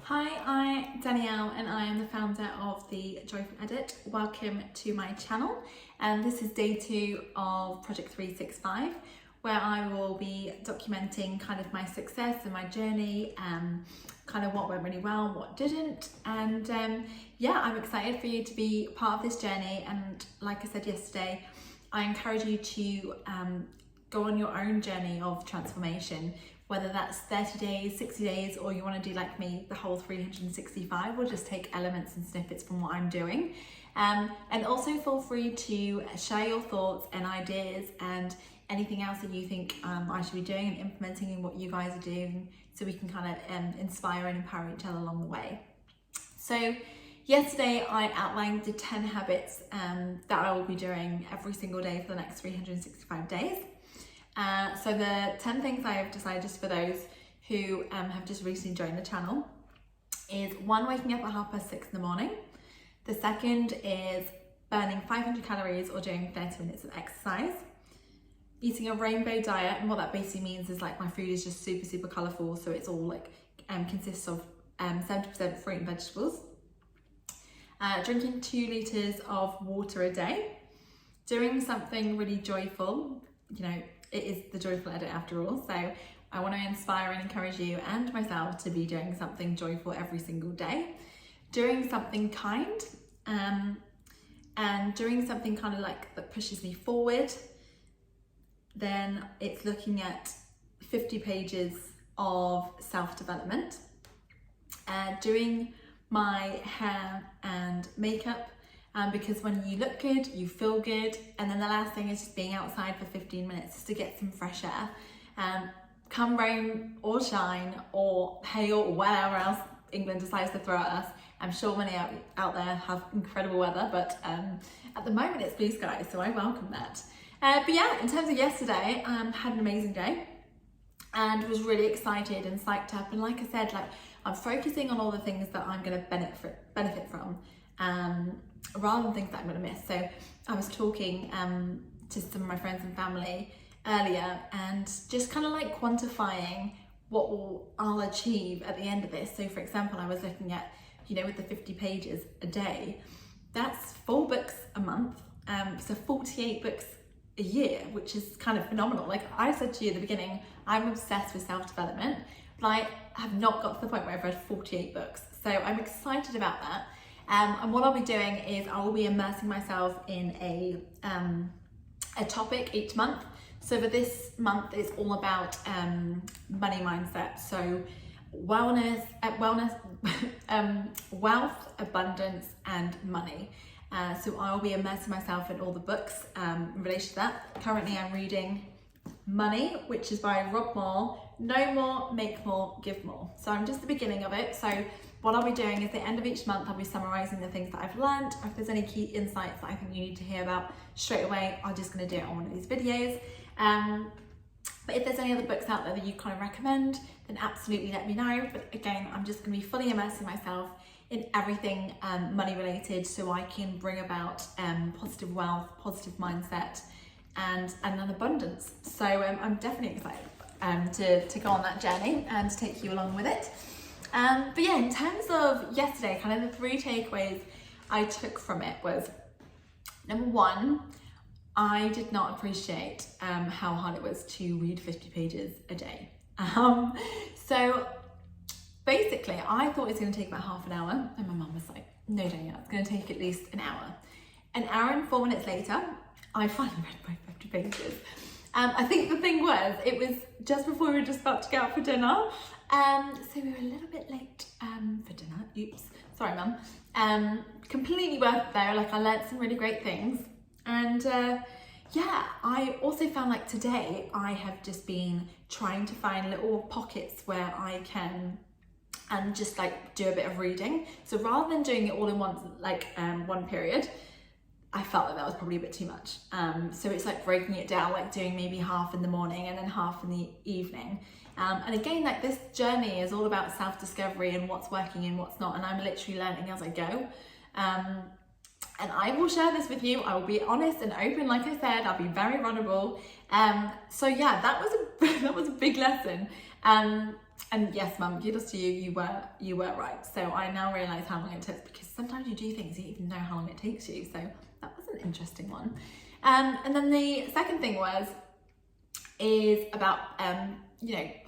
Hi, I'm Danielle and I am the founder of the Joyful Edit. Welcome to my channel, and this is day 2 of Project 365, where I will be documenting kind of my success and my journey, kind of what went really well, what didn't, and yeah, I'm excited for you to be part of this journey. And like I said yesterday, I encourage you to go on your own journey of transformation, whether that's 30 days, 60 days, or you want to do like me, the whole 365, or just take elements and snippets from what I'm doing. And also feel free to share your thoughts and ideas and anything else that you think I should be doing and implementing in what you guys are doing, so we can kind of inspire and empower each other along the way. So yesterday I outlined the 10 habits that I will be doing every single day for the next 365 days. So the 10 things I have decided, just for those who have just recently joined the channel, is 1, waking up at 6:30 in the morning. The second is burning 500 calories or doing 30 minutes of exercise. Eating a rainbow diet, and what that basically means is like my food is just super colourful, so it's all like consists of 70% fruit and vegetables. Drinking 2 litres of water a day. Doing something really joyful, you know, it is the Joyful Edit after all, so I want to inspire and encourage you and myself to be doing something joyful every single day. Doing something kind, and doing something kind of like that pushes me forward. Then it's looking at 50 pages of self-development. Doing my hair and makeup, because when you look good, you feel good. And then the last thing is just being outside for 15 minutes just to get some fresh air. Come rain or shine or hail or whatever else England decides to throw at us. I'm sure many out there have incredible weather, but at the moment it's blue skies, so I welcome that. But yeah, in terms of yesterday, had an amazing day and was really excited and psyched up. And like I said, like I'm focusing on all the things that I'm going to benefit from, rather than things that I'm going to miss. So I was talking to some of my friends and family earlier, and just kind of like quantifying what I'll achieve at the end of this. So for example, I was looking at, you know, with the 50 pages a day, that's 4 books a month, so 48 books a year, which is kind of phenomenal. Like I said to you at the beginning, I'm obsessed with self-development, but I have not got to the point where I've read 48 books. So I'm excited about that. And what I'll be doing is I will be immersing myself in a topic each month. So for this month, it's all about money mindset. So wellness, wealth, abundance, and money. So I will be immersing myself in all the books in relation to that. Currently, I'm reading Money, which is by Rob Moore. Know more, make more, give more. So I'm just the beginning of it. So what I'll be doing is at the end of each month, I'll be summarising the things that I've learned. If there's any key insights that I think you need to hear about straight away, I'm just going to do it on one of these videos. But if there's any other books out there that you kind of recommend, then absolutely let me know. But again, I'm just going to be fully immersing myself in everything money related, so I can bring about positive wealth, positive mindset, and an abundance. So I'm definitely excited to go on that journey and to take you along with it. But yeah, in terms of yesterday, kind of the 3 takeaways I took from it was, number 1, I did not appreciate how hard it was to read 50 pages a day. So basically, I thought it was going to take about half an hour, and my mum was like, no, Danielle, it's going to take at least an hour. An hour and 4 minutes later, I finally read my 50 pages. I think the thing was, it was just before we were just about to go out for dinner. So we were a little bit late for dinner. Oops, sorry mum. Completely worth it though. Like I learned some really great things. And yeah, I also found like today I have just been trying to find little pockets where I can just like do a bit of reading. So rather than doing it all in one period, I felt that was probably a bit too much. So it's like breaking it down, like doing maybe half in the morning and then half in the evening. And again, like this journey is all about self-discovery and what's working and what's not. And I'm literally learning as I go. And I will share this with you. I will be honest and open, like I said. I'll be very vulnerable. So yeah, that was a big lesson. And yes, mum, kudos to you, you were right. So I now realise how long it took, because sometimes you do things you don't even know how long it takes you. So that was an interesting one. And then the second thing is about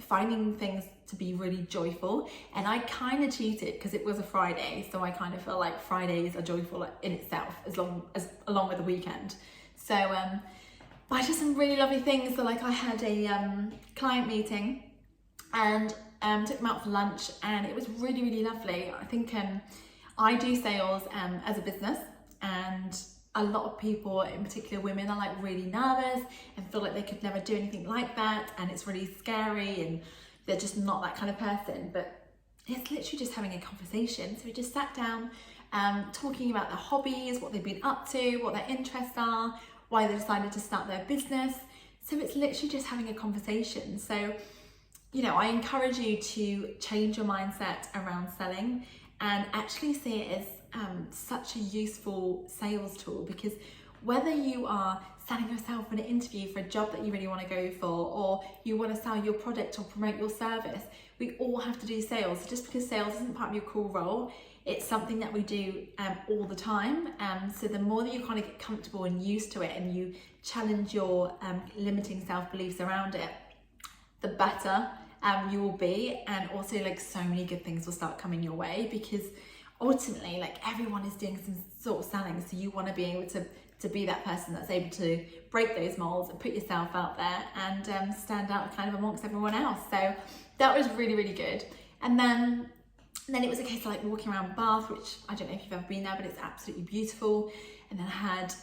finding things to be really joyful. And I kind of cheated because it was a Friday, so I kind of feel like Fridays are joyful in itself, along with the weekend. So but I did some really lovely things. So like I had a client meeting and took them out for lunch, and it was really, really lovely. I think I do sales as a business, and a lot of people, in particular women, are like really nervous and feel like they could never do anything like that, and it's really scary, and they're just not that kind of person. But it's literally just having a conversation. So we just sat down talking about their hobbies, what they've been up to, what their interests are, why they decided to start their business. So it's literally just having a conversation. So I encourage you to change your mindset around selling and actually see it as such a useful sales tool, because whether you are selling yourself in an interview for a job that you really want to go for, or you want to sell your product or promote your service, we all have to do sales. Just because sales isn't part of your core role, it's something that we do all the time. So the more that you kind of get comfortable and used to it, and you challenge your limiting self-beliefs around it, the better you will be. And also, like, so many good things will start coming your way, because ultimately, like, everyone is doing some sort of selling. So you want to be able to be that person that's able to break those molds and put yourself out there and stand out kind of amongst everyone else. So that was really, really good. And then it was a case of like walking around Bath, which I don't know if you've ever been there, but it's absolutely beautiful. And then I had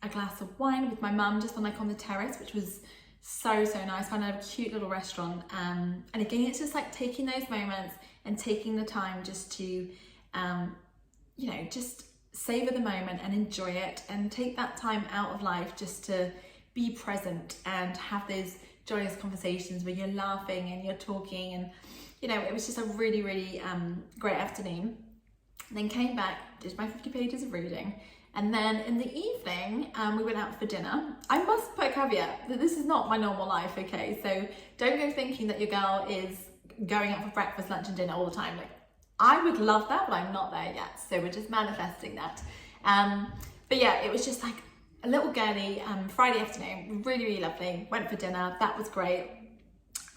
a glass of wine with my mum just on the terrace, which was so nice. Found a cute little restaurant. And again, it's just like taking those moments and taking the time just to, just savor the moment and enjoy it, and take that time out of life just to be present and have those joyous conversations where you're laughing and you're talking. And it was just a really, really great afternoon. And then came back, did my 50 pages of reading, and then in the evening we went out for dinner. I must put a caveat that this is not my normal life, okay? So don't go thinking that your girl is going out for breakfast, lunch and dinner all the time. Like, I would love that, but I'm not there yet. So we're just manifesting that. But yeah, it was just like a little girly Friday afternoon, really, really lovely. Went for dinner, that was great.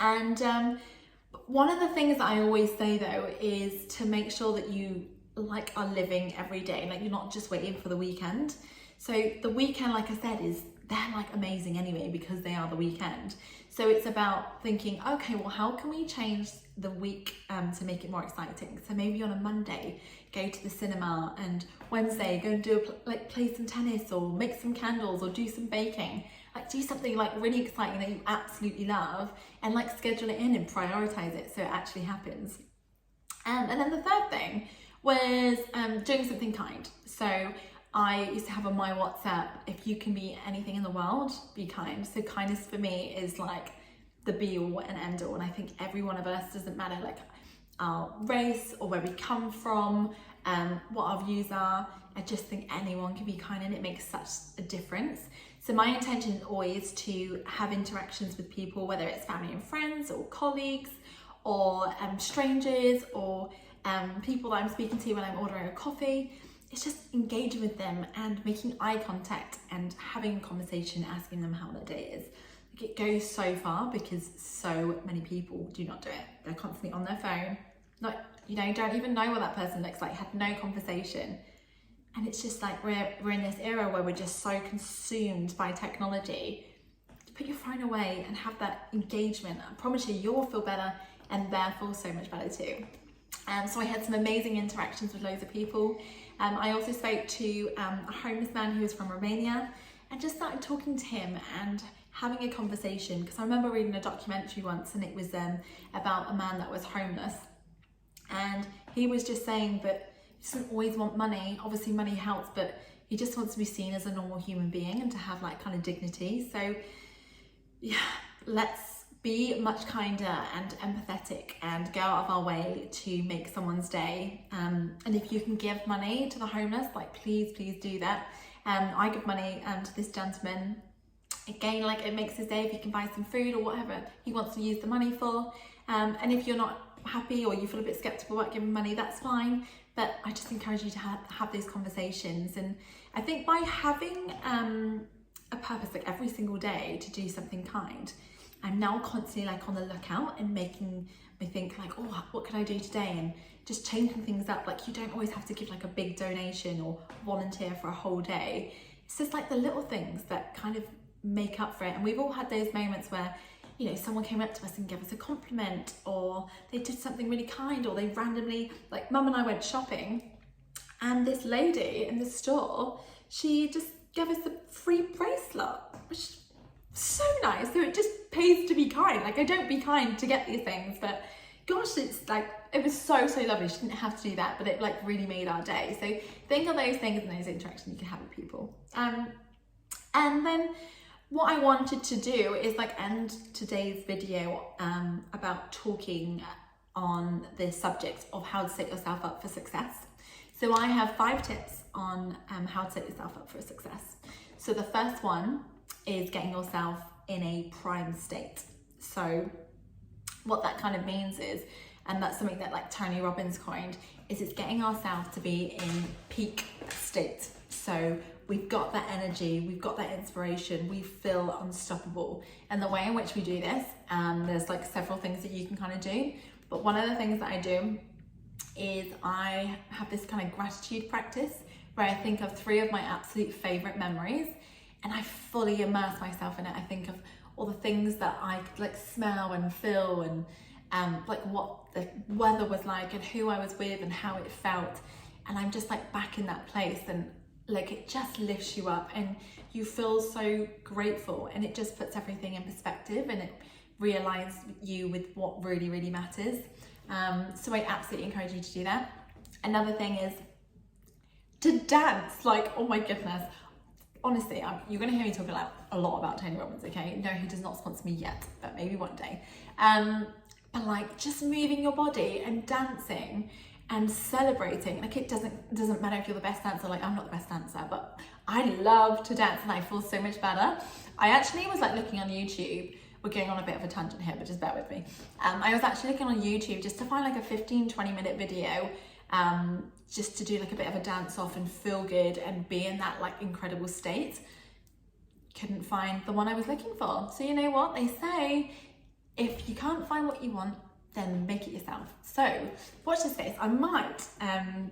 And one of the things that I always say though is to make sure that you are living every day. Like, you're not just waiting for the weekend. So the weekend, like I said, they're like amazing anyway, because they are the weekend. So it's about thinking, okay, well, how can we change the week to make it more exciting? So maybe on a Monday, go to the cinema, and Wednesday, go and play some tennis, or make some candles, or do some baking. Like, do something like really exciting that you absolutely love, and like schedule it in and prioritize it so it actually happens. And then the third thing was doing something kind. So I used to have on my WhatsApp, if you can be anything in the world, be kind. So kindness for me is like the be all and end all. And I think every one of us, doesn't matter like our race or where we come from, what our views are, I just think anyone can be kind, and it makes such a difference. So my intention is always to have interactions with people, whether it's family and friends or colleagues or strangers or people that I'm speaking to when I'm ordering a coffee. It's just engaging with them and making eye contact and having a conversation, asking them how their day is. Like, it goes so far, because so many people do not do it. They're constantly on their phone, don't even know what that person looks like, had no conversation. And it's just like we're in this era where we're just so consumed by technology. Put your phone away and have that engagement. I promise you'll feel better, and they'll feel so much better too. So I had some amazing interactions with loads of people. I also spoke to a homeless man who was from Romania, and just started talking to him and having a conversation, because I remember reading a documentary once, and it was about a man that was homeless, and he was just saying that he doesn't always want money. Obviously money helps, but he just wants to be seen as a normal human being and to have like kind of dignity. So yeah, let's be much kinder and empathetic and go out of our way to make someone's day. And if you can give money to the homeless, like please do that. I give money to this gentleman. Again, like it makes his day if he can buy some food or whatever he wants to use the money for. And if you're not happy or you feel a bit skeptical about giving money, that's fine. But I just encourage you to have those conversations. And I think by having a purpose like every single day to do something kind, I'm now constantly like on the lookout and making me think like, oh, what could I do today? And just changing things up. Like, you don't always have to give like a big donation or volunteer for a whole day. It's just like the little things that kind of make up for it. And we've all had those moments where, you know, someone came up to us and gave us a compliment, or they did something really kind, or they randomly, like Mum and I went shopping, and this lady in the store, she just gave us a free bracelet, which is so nice. So it just pays to be kind. Like, I don't be kind to get these things, but gosh, it's like, it was so lovely. She didn't have to do that, but it like really made our day. So think of those things and those interactions you can have with people. And then what I wanted to do is like end today's video about talking on the subject of how to set yourself up for success. So I have 5 tips on how to set yourself up for success. So the first one is getting yourself in a prime state. So what that kind of means is, and that's something that like Tony Robbins coined, is it's getting ourselves to be in peak state. So we've got that energy, we've got that inspiration, we feel unstoppable. And the way in which we do this, there's like several things that you can kind of do. But one of the things that I do is I have this kind of gratitude practice where I think of 3 of my absolute favorite memories, and I fully immerse myself in it. I think of all the things that I could like smell and feel, and like what the weather was like and who I was with and how it felt. And I'm just like back in that place, and like it just lifts you up and you feel so grateful, and it just puts everything in perspective, and it realigns you with what really, really matters. So I absolutely encourage you to do that. Another thing is to dance. Like, oh my goodness. Honestly, you're going to hear me talk a lot about Tony Robbins, okay? No, he does not sponsor me yet, but maybe one day. But like just moving your body and dancing and celebrating. Like, it doesn't matter if you're the best dancer. Like, I'm not the best dancer, but I love to dance and I feel so much better. I actually was like looking on YouTube. We're going on a bit of a tangent here, but just bear with me. I was actually looking on YouTube just to find like a 15-20 minute video, just to do like a bit of a dance off and feel good and be in that like incredible state. Couldn't find the one I was looking for. So you know what they say, if you can't find what you want, then make it yourself. So watch this space. I might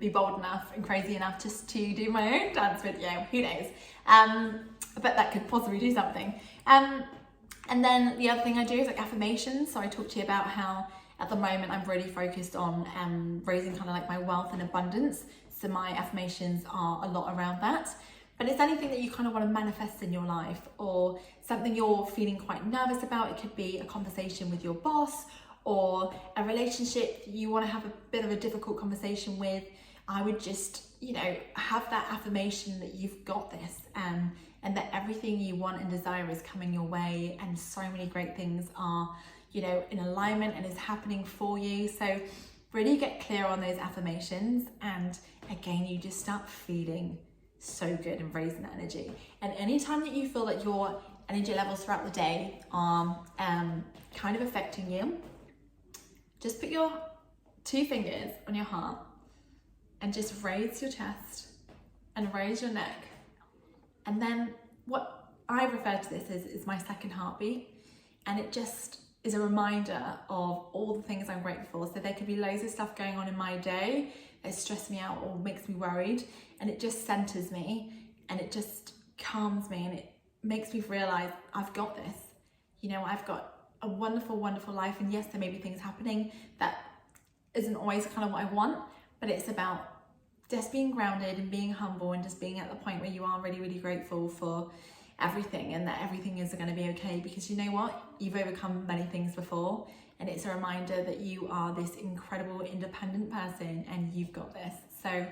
be bold enough and crazy enough just to do my own dance video, who knows? But that could possibly do something. And then the other thing I do is like affirmations. So I talked to you about how at the moment I'm really focused on raising kind of like my wealth and abundance. So my affirmations are a lot around that. But it's anything that you kind of want to manifest in your life, or something you're feeling quite nervous about. It could be a conversation with your boss, or a relationship you want to have a bit of a difficult conversation with. I would just, you know, have that affirmation that you've got this, and that everything you want and desire is coming your way, and so many great things are, you know, in alignment and is happening for you. So really get clear on those affirmations, and again, you just start feeling so good and raising that energy. And anytime that you feel that your energy levels throughout the day are kind of affecting you, just put your 2 fingers on your heart and just raise your chest and raise your neck. And then what I refer to this is my second heartbeat. And it just is a reminder of all the things I'm grateful for. So there could be loads of stuff going on in my day that stress me out or makes me worried. And it just centers me, and it just calms me, and it makes me realize I've got this. You know, I've got a wonderful, wonderful life. And yes, there may be things happening that isn't always kind of what I want, but it's about just being grounded and being humble and just being at the point where you are really, really grateful for everything, and that everything is going to be okay, because you know what? You've overcome many things before, and it's a reminder that you are this incredible, independent person, and you've got this. So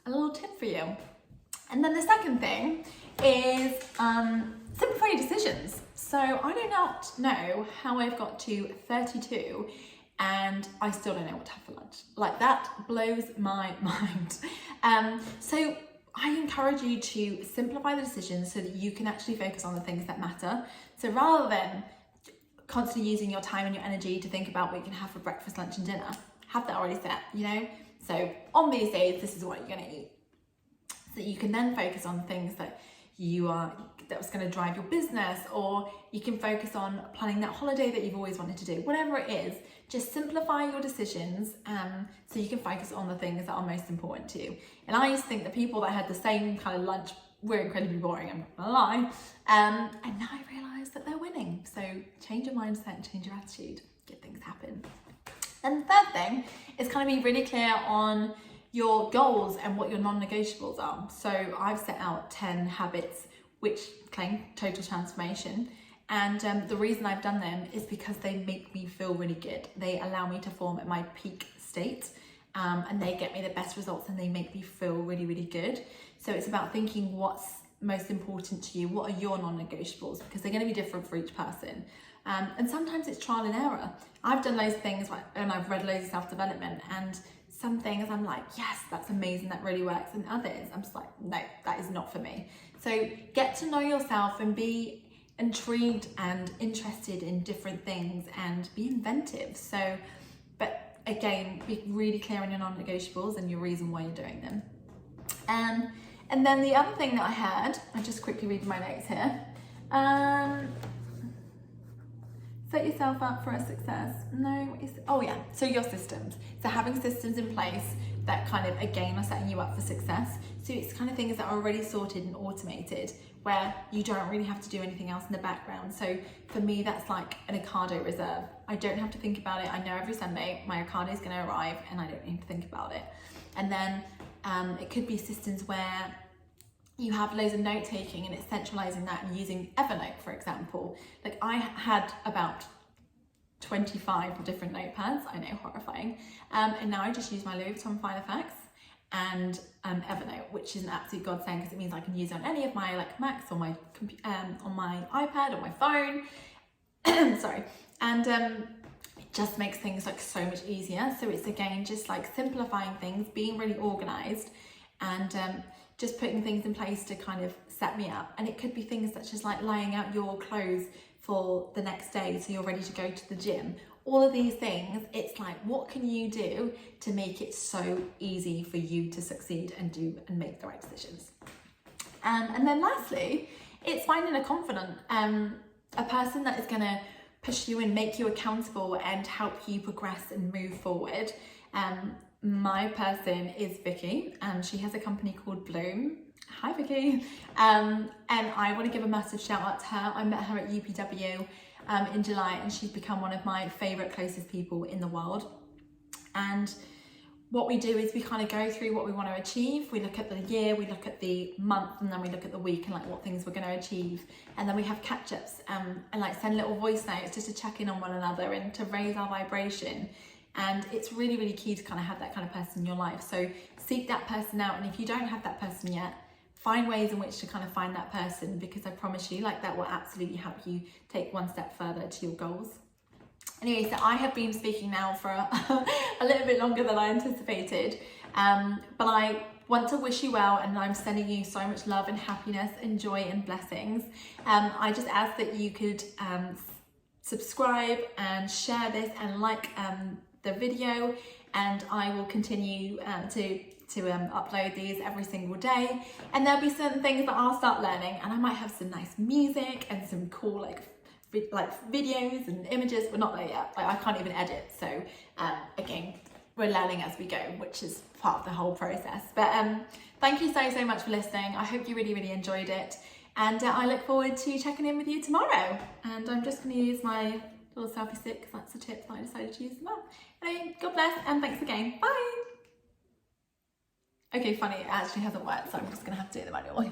a little tip for you. And then the second thing is simplify your decisions. So I do not know how I've got to 32 and I still don't know what to have for lunch. Like, that blows my mind. So I encourage you to simplify the decisions so that you can actually focus on the things that matter. So rather than constantly using your time and your energy to think about what you can have for breakfast, lunch and dinner. Have that already set, you know? So on these days, this is what you're gonna eat. So you can then focus on things that that's going to drive your business, or you can focus on planning that holiday that you've always wanted to do. Whatever it is, just simplify your decisions so you can focus on the things that are most important to you. And I used to think that people that had the same kind of lunch were incredibly boring, I'm not gonna lie. And now I realise that they're winning. So change your mindset and change your attitude, get things happen. And the third thing is kind of be really clear on your goals and what your non-negotiables are. So I've set out 10 habits which claim total transformation. And the reason I've done them is because they make me feel really good. They allow me to form at my peak state and they get me the best results and they make me feel really, really good. So it's about thinking what's most important to you. What are your non-negotiables? Because they're going to be different for each person. And sometimes it's trial and error. I've done those things and I've read loads of self-development, and some things I'm like, yes, that's amazing, that really works. And others, I'm just like, no, that is not for me. So get to know yourself and be intrigued and interested in different things and be inventive. So, but again, be really clear on your non-negotiables and your reason why you're doing them. And then the other thing that I had, I just quickly read my notes here. Set yourself up for a success. So your systems. So having systems in place that kind of, again, are setting you up for success. So it's kind of things that are already sorted and automated where you don't really have to do anything else in the background. So for me, that's like an Ocado reserve. I don't have to think about it. I know every Sunday my Ocado is going to arrive and I don't need to think about it. And then it could be systems where you have loads of note taking and it's centralizing that and using Evernote, for example. Like I had about 25 different notepads, I know, horrifying. And now I just use my Louis Vuitton Filofax and Evernote, which is an absolute godsend because it means I can use it on any of my like Macs or my on my iPad or my phone. Sorry. And it just makes things like so much easier. So it's again just like simplifying things, being really organized, and just putting things in place to kind of set me up. And it could be things such as like laying out your clothes for the next day so you're ready to go to the gym. All of these things, it's like, what can you do to make it so easy for you to succeed and do and make the right decisions? And then lastly, it's finding a confident, a person that is gonna push you and make you accountable and help you progress and move forward. My person is Vicky, and she has a company called Bloom. Hi Vicky. And I want to give a massive shout out to her. I met her at UPW in July, and she's become one of my favourite closest people in the world. And what we do is we kind of go through what we want to achieve. We look at the year, we look at the month, and then we look at the week and like what things we're going to achieve. And then we have catch-ups and like send little voice notes just to check in on one another and to raise our vibration. And it's really, really key to kind of have that kind of person in your life. So seek that person out. And if you don't have that person yet, find ways in which to kind of find that person, because I promise you, like, that will absolutely help you take one step further to your goals. Anyway, so I have been speaking now for a little bit longer than I anticipated. But I want to wish you well, and I'm sending you so much love and happiness and joy and blessings. I just ask that you could subscribe and share this and like the video, and I will continue to upload these every single day. And there'll be certain things that I'll start learning, and I might have some nice music and some cool like videos and images. We're not there yet. I can't even edit. So again, we're learning as we go, which is part of the whole process. But thank you so much for listening. I hope you really, really enjoyed it. And I look forward to checking in with you tomorrow. And I'm just going to use my little selfie stick because that's the tip that I decided to use as well. Anyway, God bless and thanks again. Bye. Okay, funny, it actually hasn't worked, so I'm just going to have to do the manual.